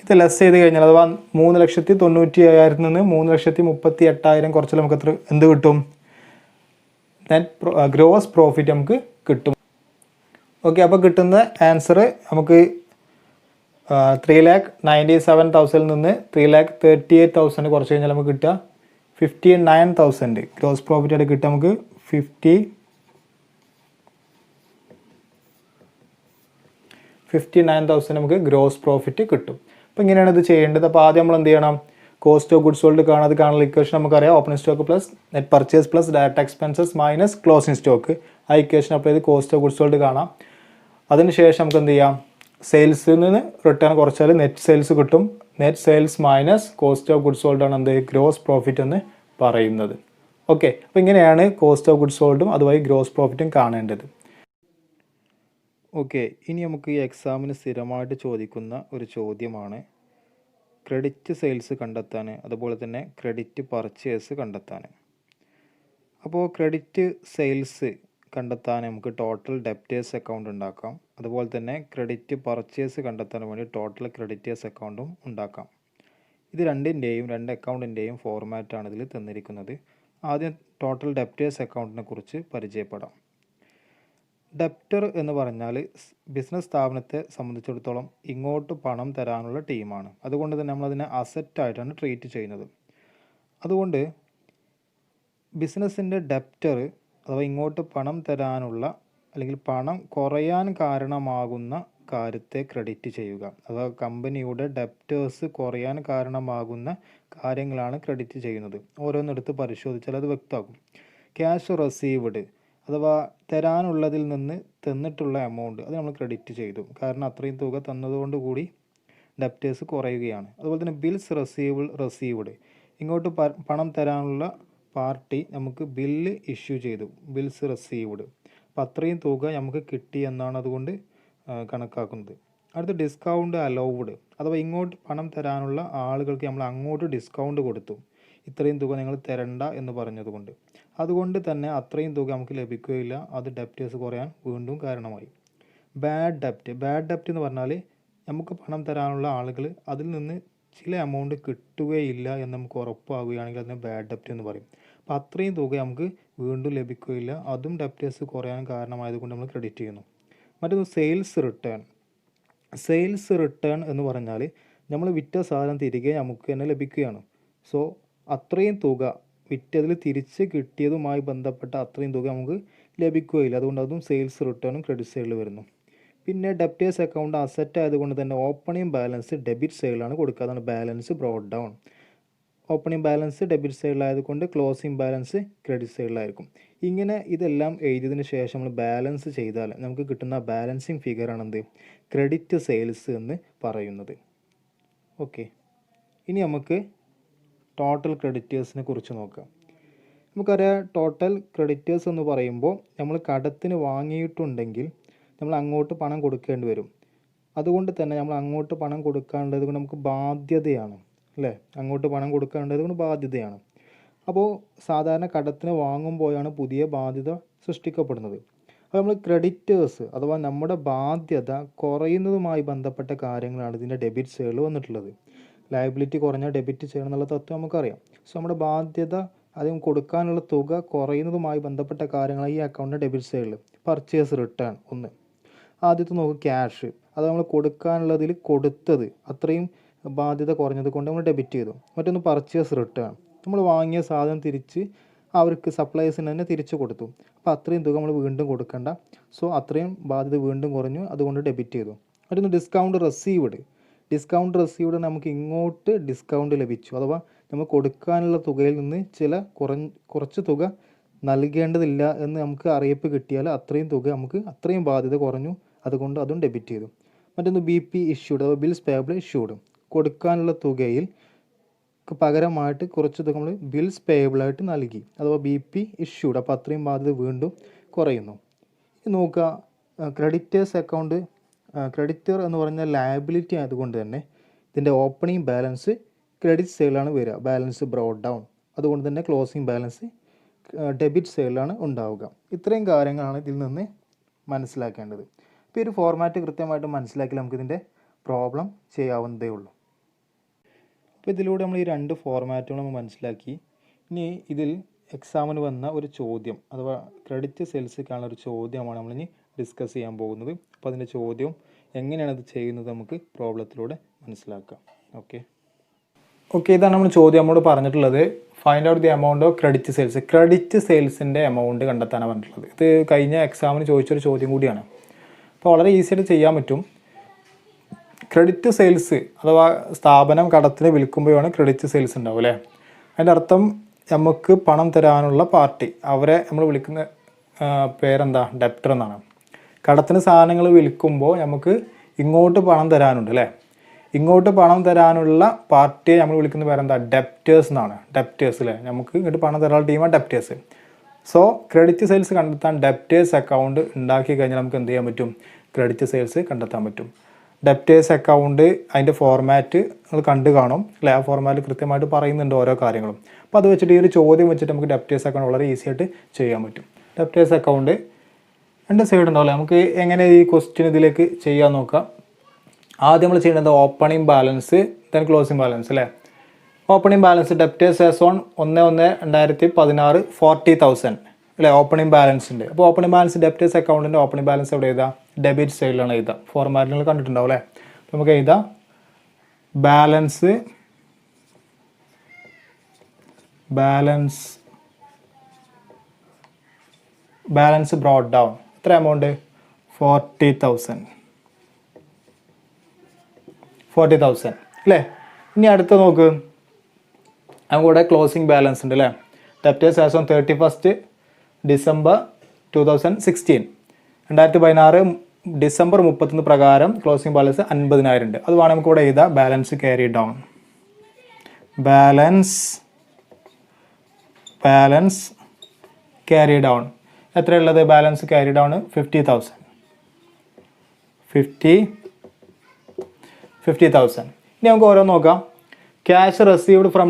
ഇത് ലെസ് ചെയ്ത് കഴിഞ്ഞാൽ അഥവാ 3,90,000 നിന്ന് 3,38,000 കുറച്ചാൽ നമുക്ക് എത്ര എന്ത് കിട്ടും? ഗ്രോസ് പ്രോഫിറ്റ് നമുക്ക് കിട്ടും. ഓക്കെ, അപ്പോൾ കിട്ടുന്ന ആൻസർ നമുക്ക് 3,97,000 നിന്ന് 3,38,000 കുറച്ച് കഴിഞ്ഞാൽ നമുക്ക് കിട്ടുക 59,000 ഗ്രോസ് പ്രോഫിറ്റ് ആയിട്ട് കിട്ടുക. നമുക്ക് 59,000 നമുക്ക് ഗ്രോസ് പ്രോഫിറ്റ് കിട്ടും. അപ്പോൾ ഇങ്ങനെയാണ് ഇത് ചെയ്യേണ്ടത്. അപ്പോൾ ആദ്യം നമ്മൾ എന്ത് ചെയ്യണം? കോസ്റ്റ് ഓഫ് ഗുഡ്സ് സോൾഡ് കാണാനുള്ള ഇക്വേഷൻ നമുക്കറിയാം. Opening stock plus net purchase plus direct expenses minus closing stock. ആ ഇക്വേഷൻ അപ്ലൈ ചെയ്ത് കോസ്റ്റ് ഓഫ് ഗുഡ്സ് സോൾഡ് കാണാം. അതിനുശേഷം നമുക്ക് എന്ത് ചെയ്യാം? സെയിൽസിൽ നിന്ന് റിട്ടേൺ കുറച്ചാൽ നെറ്റ് സെയിൽസ് കിട്ടും. Net sales minus cost of goods sold ആണ് എന്ത്? ഗ്രോസ് പ്രോഫിറ്റ് എന്ന് പറയുന്നത്. ഓക്കെ, അപ്പോൾ ഇങ്ങനെയാണ് കോസ്റ്റ് ഓഫ് ഗുഡ്സ് സോൾഡും അതുവഴി ഗ്രോസ് പ്രോഫിറ്റും കാണേണ്ടത്. ഓക്കെ, ഇനി നമുക്ക് ഈ എക്സാമിന് സ്ഥിരമായിട്ട് ചോദിക്കുന്ന ഒരു ചോദ്യമാണ് ക്രെഡിറ്റ് സെയിൽസ് കണ്ടെത്താൻ, അതുപോലെ തന്നെ ക്രെഡിറ്റ് പർച്ചേസ് കണ്ടെത്താൻ. അപ്പോൾ ക്രെഡിറ്റ് സെയിൽസ് കണ്ടെത്താൻ നമുക്ക് ടോട്ടൽ ഡെപ്റ്റേഴ്സ് അക്കൗണ്ട് ഉണ്ടാക്കാം. അതുപോലെ തന്നെ ക്രെഡിറ്റ് പർച്ചേസ് കണ്ടെത്താൻ വേണ്ടി ടോട്ടൽ ക്രെഡിറ്റേഴ്സ് അക്കൗണ്ടും ഉണ്ടാക്കാം. ഇത് രണ്ട് അക്കൗണ്ടിൻ്റെയും ഫോർമാറ്റാണ് ഇതിൽ തന്നിരിക്കുന്നത്. ആദ്യം ടോട്ടൽ ഡെപ്റ്റേഴ്സ് അക്കൗണ്ടിനെ കുറിച്ച് പരിചയപ്പെടാം. ഡെപ്റ്റർ എന്ന് പറഞ്ഞാൽ ബിസിനസ് സ്ഥാപനത്തെ സംബന്ധിച്ചിടത്തോളം ഇങ്ങോട്ട് പണം തരാനുള്ള ടീമാണ്. അതുകൊണ്ട് തന്നെ നമ്മളതിനെ അസറ്റായിട്ടാണ് ട്രീറ്റ് ചെയ്യുന്നത്. അതുകൊണ്ട് ബിസിനസ്സിൻ്റെ ഡെപ്റ്റർ അഥവാ ഇങ്ങോട്ട് പണം തരാനുള്ള അല്ലെങ്കിൽ പണം കുറയാൻ കാരണമാകുന്ന കാര്യത്തെ ക്രെഡിറ്റ് ചെയ്യുക. അഥവാ കമ്പനിയുടെ ഡെപ്റ്റേഴ്സ് കുറയാൻ കാരണമാകുന്ന കാര്യങ്ങളാണ് ക്രെഡിറ്റ് ചെയ്യുന്നത്. ഓരോന്നെടുത്ത് പരിശോധിച്ചാൽ അത് വ്യക്തമാകും. ക്യാഷ് റെസീവ്ഡ് അഥവാ തരാനുള്ളതിൽ നിന്ന് തന്നിട്ടുള്ള എമൗണ്ട് അത് നമ്മൾ ക്രെഡിറ്റ് ചെയ്തു. കാരണം അത്രയും തുക തന്നതുകൊണ്ട് കൂടി ഡെപ്റ്റേഴ്സ് കുറയുകയാണ്. അതുപോലെ തന്നെ ബിൽസ് റെസീവ്ഡ് ഇങ്ങോട്ട് പണം തരാനുള്ള പാർട്ടി നമുക്ക് ബില്ല് ഇഷ്യൂ ചെയ്തു, ബിൽസ് റെസീവ്ഡ്. അപ്പോൾ അത്രയും തുക നമുക്ക് കിട്ടി എന്നാണ് അതുകൊണ്ട് കണക്കാക്കുന്നത്. അടുത്ത ഡിസ്കൗണ്ട് അലൗവ്ഡ് അഥവാ ഇങ്ങോട്ട് പണം തരാനുള്ള ആളുകൾക്ക് നമ്മൾ അങ്ങോട്ട് ഡിസ്കൗണ്ട് കൊടുത്തു, ഇത്രയും തുക നിങ്ങൾ തരണ്ട എന്ന് പറഞ്ഞതുകൊണ്ട്. അതുകൊണ്ട് തന്നെ അത്രയും തുക നമുക്ക് ലഭിക്കുകയില്ല, അത് ഡെപ്റ്റേഴ്സ് കുറയാൻ വീണ്ടും കാരണമായി. ബാഡ് ഡെപ്റ്റ് എന്ന് പറഞ്ഞാൽ നമുക്ക് പണം തരാനുള്ള ആളുകൾ അതിൽ നിന്ന് ചില എമൗണ്ട് കിട്ടുകയില്ല എന്ന് നമുക്ക് ഉറപ്പാകുകയാണെങ്കിൽ അതിനെ ബാഡ് ഡെപ്റ്റ് എന്ന് പറയും. അപ്പോൾ അത്രയും തുക നമുക്ക് വീണ്ടും ലഭിക്കുകയില്ല, അതും ഡെപ്റ്റേഴ്സ് കുറയാൻ കാരണമായതുകൊണ്ട് നമ്മൾ ക്രെഡിറ്റ് ചെയ്യുന്നു. മറ്റൊന്ന് സെയിൽസ് റിട്ടേൺ എന്ന് പറഞ്ഞാൽ നമ്മൾ വിറ്റ സാധനം തിരികെ നമുക്ക് തന്നെ ലഭിക്കുകയാണ്. സോ അത്രയും തുക വിറ്റതിൽ തിരിച്ച് കിട്ടിയതുമായി ബന്ധപ്പെട്ട അത്രയും തുക നമുക്ക് ലഭിക്കുകയില്ല, അതുകൊണ്ട് അതും സെയിൽസ് റിട്ടേണും ക്രെഡിറ്റ് സൈഡിൽ വരുന്നു. പിന്നെ ഡെപ്റ്റേഴ്സ് അക്കൗണ്ട് അസറ്റ് ആയതുകൊണ്ട് തന്നെ ഓപ്പണിംഗ് ബാലൻസ് ഡെബിറ്റ് സൈഡിലാണ് കൊടുക്കുക. അതാണ് balance brought down. Opening balance debit സൈഡിലായതുകൊണ്ട് ക്ലോസിംഗ് ബാലൻസ് ക്രെഡിറ്റ് സൈഡിലായിരിക്കും. ഇങ്ങനെ ഇതെല്ലാം എഴുതിയതിന് ശേഷം നമ്മൾ ബാലൻസ് ചെയ്താൽ നമുക്ക് കിട്ടുന്ന ബാലൻസിങ് ഫിഗറാണെന്ത് ക്രെഡിറ്റ് സെയിൽസ് എന്ന് പറയുന്നത്. ഓക്കെ, ഇനി നമുക്ക് ടോട്ടൽ ക്രെഡിറ്റേഴ്സിനെ കുറിച്ച് നോക്കാം. നമുക്കറിയാം ടോട്ടൽ ക്രെഡിറ്റേഴ്സ് എന്ന് പറയുമ്പോൾ നമ്മൾ കടത്തിന് വാങ്ങിയിട്ടുണ്ടെങ്കിൽ നമ്മൾ അങ്ങോട്ട് പണം കൊടുക്കേണ്ടി വരും. അതുകൊണ്ട് തന്നെ നമ്മൾ അങ്ങോട്ട് പണം കൊടുക്കാനുള്ളത് കൊണ്ട് നമുക്ക് ബാധ്യതയാണ് അല്ലേ, അങ്ങോട്ട് പണം കൊടുക്കാനുള്ളത് കൊണ്ട് ബാധ്യതയാണ്. അപ്പോൾ സാധാരണ കടത്തിന് വാങ്ങുമ്പോഴാണ് പുതിയ ബാധ്യത സൃഷ്ടിക്കപ്പെടുന്നത്. അപ്പോൾ നമ്മൾ ക്രെഡിറ്റേഴ്സ് അഥവാ നമ്മുടെ ബാധ്യത കുറയുന്നതുമായി ബന്ധപ്പെട്ട കാര്യങ്ങളാണ് ഇതിൻ്റെ ഡെബിറ്റ് സൈഡിൽ വന്നിട്ടുള്ളത്. ലയബിലിറ്റി കുറഞ്ഞാൽ ഡെബിറ്റ് ചെയ്യണം എന്നുള്ള തത്വം നമുക്കറിയാം. സോ നമ്മുടെ ബാധ്യത അതിന് കൊടുക്കാനുള്ള തുക കുറയുന്നതുമായി ബന്ധപ്പെട്ട കാര്യങ്ങൾ ഈ അക്കൗണ്ടിൻ്റെ ഡെബിറ്റ് സൈഡിൽ. പർച്ചേസ് റിട്ടേൺ ഒന്ന്, ആദ്യത്തെ നോക്കുക ക്യാഷ്, അത് നമ്മൾ കൊടുക്കാനുള്ളതിൽ കൊടുത്തത് അത്രയും ബാധ്യത കുറഞ്ഞത് കൊണ്ട് നമ്മൾ ഡെബിറ്റ് ചെയ്തു. മറ്റൊന്ന് പർച്ചേസ് റിട്ടേൺ, നമ്മൾ വാങ്ങിയ സാധനം തിരിച്ച് അവർക്ക് സപ്ലൈസിന് തന്നെ തിരിച്ചു കൊടുത്തു. അപ്പോൾ അത്രയും തുക നമ്മൾ വീണ്ടും കൊടുക്കേണ്ട. സോ അത്രയും ബാധ്യത വീണ്ടും കുറഞ്ഞു, അതുകൊണ്ട് ഡെബിറ്റ് ചെയ്തു. മറ്റൊന്ന് ഡിസ്കൗണ്ട് റിസീവ്ഡ്. ഡിസ്കൗണ്ട് റിസീവ്ഡ് നമുക്ക് ഇങ്ങോട്ട് ഡിസ്കൗണ്ട് ലഭിച്ചു, അഥവാ നമ്മൾ കൊടുക്കാനുള്ള തുകയിൽ നിന്ന് കുറച്ച് തുക നൽകേണ്ടതില്ല എന്ന് നമുക്ക് അറിയിപ്പ് കിട്ടിയാൽ അത്രയും തുക നമുക്ക് അത്രയും ബാധ്യത കുറഞ്ഞു, അതുകൊണ്ട് അതും ഡെബിറ്റ് ചെയ്തു. മറ്റൊന്ന് BP ഇഷ്യൂഡ് അഥവാ ബിൽസ് പേയബിൾ ഇഷ്യൂഡ്. കൊടുക്കാനുള്ള തുകയിൽ പകരമായിട്ട് കുറച്ച് തുക നമ്മൾ ബിൽസ് പേയബിളായിട്ട് നൽകി, അഥവാ BP ഇഷ്യൂഡ്. അപ്പോൾ അത്രയും ബാധ്യത വീണ്ടും കുറയുന്നു. ഇനി നോക്കുക ക്രെഡിറ്റേഴ്സ് അക്കൗണ്ട്. ക്രെഡിറ്റർ എന്ന് പറഞ്ഞാൽ ലയബിലിറ്റി ആയതുകൊണ്ട് തന്നെ ഇതിൻ്റെ ഓപ്പണിംഗ് ബാലൻസ് ക്രെഡിറ്റ് സൈഡിലാണ് വരിക, ബാലൻസ് ബ്രോഡ് ഡൗൺ. അതുകൊണ്ട് തന്നെ ക്ലോസിംഗ് ബാലൻസ് ഡെബിറ്റ് സൈഡിലാണ് ഉണ്ടാവുക. ഇത്രയും കാര്യങ്ങളാണ് ഇതിൽ നിന്ന് മനസ്സിലാക്കേണ്ടത്. ഇപ്പോൾ ഈ ഒരു ഫോർമാറ്റ് കൃത്യമായിട്ട് മനസ്സിലാക്കി നമുക്കിതിൻ്റെ പ്രോബ്ലം ചെയ്യാവുന്നതേ ഉള്ളൂ. അപ്പോൾ ഇതിലൂടെ നമ്മൾ ഈ രണ്ട് ഫോർമാറ്റുകൾ നമ്മൾ മനസ്സിലാക്കി. ഇനി ഇതിൽ എക്സാമിന് വന്ന ഒരു ചോദ്യം അഥവാ ക്രെഡിറ്റ് സെയിൽസിലേക്കുള്ള ഒരു ചോദ്യമാണ് നമ്മളിനി ഡിസ്കസ് ചെയ്യാൻ പോകുന്നത്. അപ്പോൾ അതിൻ്റെ ചോദ്യം എങ്ങനെയാണ് ഇത് ചെയ്യുന്നത് നമുക്ക് പ്രോബ്ലത്തിലൂടെ മനസ്സിലാക്കാം. ഓക്കെ, ഇതാണ് നമ്മൾ ചോദ്യം നമ്മോട് പറഞ്ഞിട്ടുള്ളത്. Find out the amount of credit sales. Credit സെയിൽസിൻ്റെ എമൗണ്ട് കണ്ടെത്താനാണ് പറഞ്ഞിട്ടുള്ളത്. ഇത് കഴിഞ്ഞ എക്സാമിന് ചോദിച്ചൊരു ചോദ്യം കൂടിയാണ്. അപ്പോൾ വളരെ ഈസി ആയിട്ട് ചെയ്യാൻ പറ്റും. ക്രെഡിറ്റ് സെയിൽസ് അഥവാ സ്ഥാപനം കടത്തിന് വിൽക്കുമ്പോഴാണ് ക്രെഡിറ്റ് സെയിൽസ് ഉണ്ടാവും അല്ലേ. അതിൻ്റെ അർത്ഥം നമുക്ക് പണം തരാനുള്ള പാർട്ടി, അവരെ നമ്മൾ വിളിക്കുന്ന പേരെന്താ, ഡെപ്റ്റർ എന്നാണ്. കടത്തിന് സാധനങ്ങൾ വിൽക്കുമ്പോൾ നമുക്ക് ഇങ്ങോട്ട് പണം തരാനുണ്ട് അല്ലേ. ഇങ്ങോട്ട് പണം തരാനുള്ള പാർട്ടിയെ നമ്മൾ വിളിക്കുന്ന പേരെന്താ, ഡെപ്റ്റേഴ്സ് എന്നാണ്. ഡെപ്റ്റേഴ്സ് അല്ലേ, നമുക്ക് ഇങ്ങോട്ട് പണം തരാനുള്ള ടീമാണ് ഡെപ്റ്റേഴ്സ്. സോ ക്രെഡിറ്റ് സെയിൽസ് കണ്ടെത്താൻ ഡെപ്റ്റേഴ്സ് അക്കൗണ്ട് ഉണ്ടാക്കി കഴിഞ്ഞാൽ നമുക്ക് എന്ത് ചെയ്യാൻ പറ്റും, ക്രെഡിറ്റ് സെയിൽസ് കണ്ടെത്താൻ പറ്റും. ഡെപ്റ്റേഴ്സ് അക്കൗണ്ട് അതിൻ്റെ ഫോർമാറ്റ് നമ്മൾ കണ്ടു കാണും അല്ലേ. ആ ഫോർമാറ്റ് കൃത്യമായിട്ട് പറയുന്നുണ്ട് ഓരോ കാര്യങ്ങളും. അപ്പോൾ അത് വെച്ചിട്ട് ഈ ഒരു ചോദ്യം വെച്ചിട്ട് നമുക്ക് ഡെപ്റ്റേഴ്സ് അക്കൗണ്ട് വളരെ ഈസി ആയിട്ട് ചെയ്യാൻ പറ്റും. ഡെപ്റ്റേഴ്സ് അക്കൗണ്ട് രണ്ട് സൈഡ് ഉണ്ടാവില്ല. നമുക്ക് എങ്ങനെ ഈ ക്വസ്റ്റ്യൻ ഇതിലേക്ക് ചെയ്യാൻ നോക്കാം. ആദ്യം നമ്മൾ ചെയ്യേണ്ടത് opening balance then closing balance അല്ലേ. Opening balance debtors as on 1/1/2016 40,000 അല്ലേ ഓപ്പണിംഗ് ബാലൻസ് ഉണ്ട്. അപ്പോൾ ഓപ്പണിംഗ് ബാലൻസ് ഡെപ്റ്റേഴ്സ് അക്കൗണ്ടിൻ്റെ ഓപ്പണിംഗ് ബാലൻസ് എവിടെ എഴുതാം, ഡെബിറ്റ് സൈഡിലാണ് എഴുതാം. ഫോർമാറ്റിൽ നിങ്ങൾ കണ്ടിട്ടുണ്ടാവും അല്ലേ. നമുക്ക് എഴുതാം ബാലൻസ് ബ്രോഡ് ഡൗൺ. എത്ര എമൗണ്ട്, 40,000 അല്ലേ. ഇനി അടുത്ത നോക്ക്, നമുക്കിവിടെ ക്ലോസിംഗ് ബാലൻസ് ഉണ്ട് അല്ലേ. Debtors as on 31 December 2016 2016 December 31 പ്രകാരം ക്ലോസിംഗ് ബാലൻസ് 50,000 ഉണ്ട്. അത് വേണം നമുക്കിവിടെ എഴുതാം balance carry down. Balance carry down എത്രയുള്ളത്, ബാലൻസ് ക്യാരി ഡൗൺ 50,000. ഇനി നമുക്ക് ഓരോ നോക്കാം. ക്യാഷ് റിസീവ്ഡ് ഫ്രം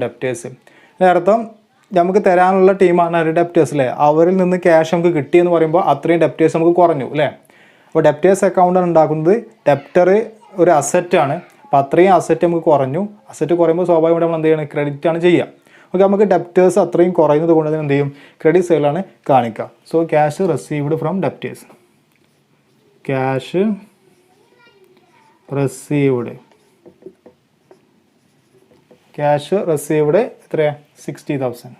ഡെപ്റ്റേഴ്സ് അതിനർത്ഥം നമുക്ക് തരാനുള്ള ടീമാണ് ഡെപ്റ്റേഴ്സ് അല്ലേ. അവരിൽ നിന്ന് ക്യാഷ് നമുക്ക് കിട്ടിയെന്ന് പറയുമ്പോൾ അത്രയും ഡെപ്റ്റേഴ്സ് നമുക്ക് കുറഞ്ഞു അല്ലേ. അപ്പോൾ ഡെപ്റ്റേഴ്സ് അക്കൗണ്ട് ഉണ്ടാക്കുന്നത് ഡെപ്റ്റർ ഒരു അസറ്റാണ്. അപ്പോൾ അത്രയും അസറ്റ് നമുക്ക് കുറഞ്ഞു. അസറ്റ് കുറയുമ്പോൾ സ്വാഭാവികമായിട്ട് നമ്മൾ എന്ത് ചെയ്യണം, ക്രെഡിറ്റ് ആണ് ചെയ്യുക. ഓക്കെ, നമുക്ക് ഡെപ്റ്റേഴ്സ് അത്രയും കുറയുന്നത് കൊണ്ട് തന്നെ എന്ത് ചെയ്യും, ക്രെഡിറ്റ് സൈഡിലാണ് കാണിക്കുക. So cash received from debtors, cash received എത്രയാ, 60,000.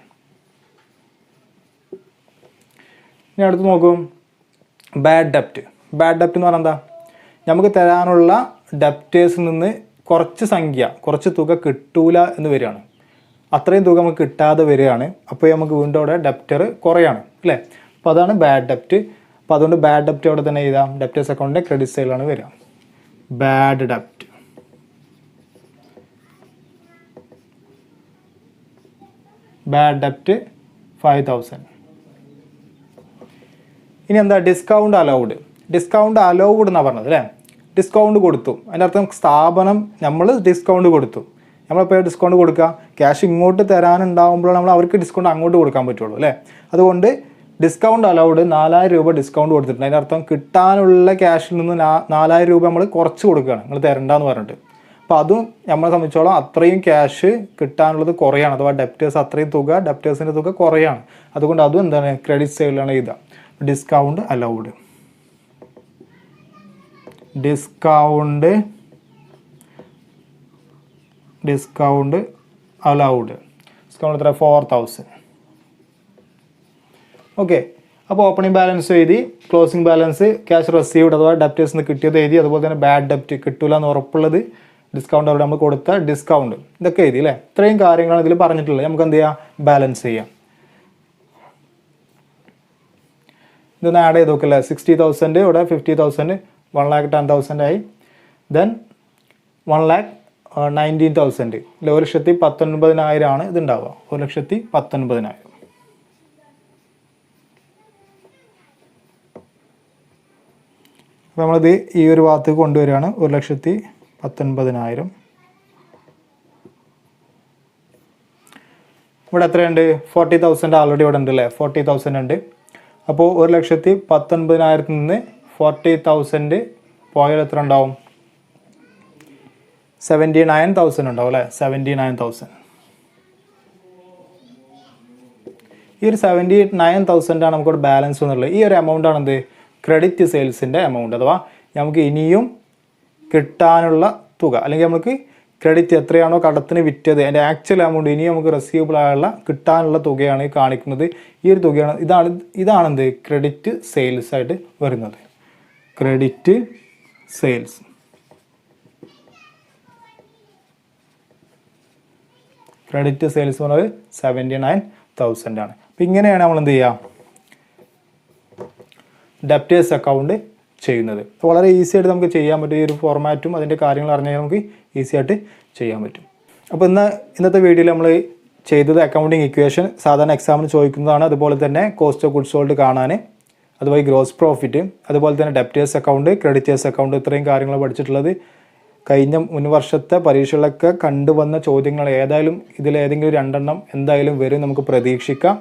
ഇനി അടുത്ത് നോക്കും ബാഡ് ഡെപ്റ്റ് എന്ന് പറഞ്ഞാൽ എന്താ, നമുക്ക് തരാനുള്ള ഡെപ്റ്റേഴ്സിൽ നിന്ന് കുറച്ച് തുക കിട്ടൂല എന്ന് വരികയാണ്. അത്രയും തുക നമുക്ക് കിട്ടാതെ വരികയാണ്. അപ്പോൾ നമുക്ക് വീണ്ടും അവിടെ ഡെപ്റ്റർ കുറയാണ് അല്ലേ. അപ്പോൾ അതാണ് ബാഡ് ഡെപ്റ്റ്. അപ്പോൾ അതുകൊണ്ട് ബാഡ് ഡെപ്റ്റ് അവിടെ തന്നെ എഴുതാം. ഡെപ്റ്റേഴ്സ് അക്കൗണ്ടിൻ്റെ ക്രെഡിറ്റ് സൈഡിലാണ് വരിക. ബാഡ് ഡെപ്റ്റ്. ബാഡ് ഡെപ്റ്റ് 5000. ഇനി എന്താ, ഡിസ്കൗണ്ട് അലൗഡ് എന്നാണ് പറഞ്ഞത് അല്ലേ. ഡിസ്കൗണ്ട് കൊടുത്തു, അതിൻ്റെ അർത്ഥം സ്ഥാപനം നമ്മൾ ഡിസ്കൗണ്ട് കൊടുത്തു. നമ്മളിപ്പോൾ ഡിസ്കൗണ്ട് കൊടുക്കുക, ക്യാഷ് ഇങ്ങോട്ട് തരാനുണ്ടാകുമ്പോഴാണ് നമ്മൾ അവർക്ക് ഡിസ്കൗണ്ട് അങ്ങോട്ട് കൊടുക്കാൻ പറ്റുള്ളൂ അല്ലേ. അതുകൊണ്ട് ഡിസ്കൗണ്ട് അലൗഡ് 4000 രൂപ ഡിസ്കൗണ്ട് കൊടുത്തിട്ടുണ്ട്. അതിൻ്റെ അർത്ഥം കിട്ടാനുള്ള ക്യാഷിൽ നിന്ന് 4000 രൂപ നമ്മൾ കുറച്ച് കൊടുക്കുകയാണ്, നിങ്ങൾ തരണ്ടെന്ന് പറഞ്ഞിട്ട്. അപ്പോൾ അതും നമ്മളെ സംബന്ധിച്ചോളം അത്രയും ക്യാഷ് കിട്ടാനുള്ളത് കുറയാണ്, അഥവാ ഡെപ്റ്റേഴ്സ് അത്രയും തുക, ഡെപ്റ്റേഴ്സിൻ്റെ തുക കുറയാണ്. അതുകൊണ്ട് അതും എന്താണ്, ക്രെഡിറ്റ് സൈഡിലാണ് എഴുതുക. Discount allowed. ഡിസ്കൗണ്ട് അലൗഡ് എത്ര, 4000. ഓക്കെ. അപ്പോൾ ഓപ്പണിംഗ് ബാലൻസ് എഴുതി, ക്ലോസിംഗ് ബാലൻസ്, ക്യാഷ് റിസീവ്ഡ് അഥവാ ഡെപ്റ്റേഴ്സിന് കിട്ടിയത് എഴുതി, അതുപോലെ തന്നെ ബാഡ് ഡെപ്റ്റ് കിട്ടില്ല എന്ന് ഉറപ്പുള്ളത്, ഡിസ്കൗണ്ട് അവിടെ നമ്മൾ കൊടുത്ത ഡിസ്കൗണ്ട്, ഇതൊക്കെ എഴുതി അല്ലേ. ഇത്രയും കാര്യങ്ങളാണ് ഇതിൽ പറഞ്ഞിട്ടുള്ളത്. നമുക്ക് എന്ത് ചെയ്യാം, ബാലൻസ് ചെയ്യാം. ഇതൊന്ന് ആഡ് ചെയ്ത് നോക്കില്ലേ. 60,000 ഇവിടെ 50,000, 1,10,000 ആയി. ദെൻ 1,19,000 അല്ലെ, 1,19,000 ആണ് ഇത് ഉണ്ടാവുക. 1,19,000. അപ്പോൾ നമ്മളിത് ഈ ഒരു ഭാഗത്തേക്ക് കൊണ്ടുവരികയാണ്. 1,19,000. ഇവിടെ എത്രയുണ്ട്, 40,000 ആൾറെഡി ഇവിടെ ഉണ്ട് അല്ലേ, 40,000 ഉണ്ട്. അപ്പോൾ 1,19,000 നിന്ന് 40,000 പോയാൽ എത്ര ഉണ്ടാവും, 79,000 ഉണ്ടാവും അല്ലേ. 79,000. ഈ ഒരു 79,000 ആണ് നമുക്കിവിടെ ബാലൻസ് എന്നുള്ളത്. ഈ ഒരു എമൗണ്ട് ആണ് എന്ത്, ക്രെഡിറ്റ് സെയിൽസിൻ്റെ എമൗണ്ട്, അഥവാ നമുക്ക് ഇനിയും കിട്ടാനുള്ള തുക, അല്ലെങ്കിൽ നമുക്ക് ക്രെഡിറ്റ് എത്രയാണോ കടത്തിന് വിറ്റത് അതിൻ്റെ ആക്ച്വൽ എമൗണ്ട് ഇനിയും നമുക്ക് റെസീവബിൾ ആയുള്ള കിട്ടാനുള്ള തുകയാണ് ഈ കാണിക്കുന്നത്. ഈ ഒരു തുകയാണ്, ഇതാണ് എന്ത്, ക്രെഡിറ്റ് സെയിൽസ് ആയിട്ട് വരുന്നത്. Credit sales. ക്രെഡിറ്റ് സെയിൽസ് പറഞ്ഞത് 79,000 ആണ്. അപ്പം ഇങ്ങനെയാണ് നമ്മൾ എന്ത് ചെയ്യുക, ഡെപ്റ്റേഴ്സ് അക്കൗണ്ട് ചെയ്യുന്നത്. വളരെ ഈസി ആയിട്ട് നമുക്ക് ചെയ്യാൻ പറ്റും. ഈ ഒരു ഫോർമാറ്റും അതിൻ്റെ കാര്യങ്ങൾ അറിഞ്ഞാൽ നമുക്ക് ഈസി ആയിട്ട് ചെയ്യാൻ പറ്റും. അപ്പോൾ ഇന്നത്തെ വീഡിയോയിൽ നമ്മൾ ചെയ്തത് അക്കൗണ്ടിങ് ഇക്വേഷൻ സാധാരണ എക്സാമിന് ചോദിക്കുന്നതാണ്. അതുപോലെ തന്നെ കോസ്റ്റ് ഓഫ് ഗുഡ്സ് സോൾഡ് കാണാൻ, അതുപോലെ ഗ്രോസ് പ്രോഫിറ്റ്, അതുപോലെ തന്നെ ഡെപ്റ്റേഴ്സ് അക്കൗണ്ട്, ക്രെഡിറ്റേഴ്സ് അക്കൗണ്ട്, ഇത്രയും കാര്യങ്ങൾ പഠിച്ചിട്ടുള്ളത്. കഴിഞ്ഞ മുൻ വർഷത്തെ പരീക്ഷകളൊക്കെ കണ്ടുവന്ന ചോദ്യങ്ങൾ ഏതായാലും ഇതിലേതെങ്കിലും 2 എണ്ണം എന്തായാലും വരും, നമുക്ക് പ്രതീക്ഷിക്കാം.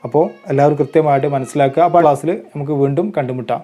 അപ്പോൾ എല്ലാവരും കൃത്യമായിട്ട് മനസ്സിലാക്കുക. അപ്പോൾ ക്ലാസ്സിൽ നമുക്ക് വീണ്ടും കണ്ടുമുട്ടാം.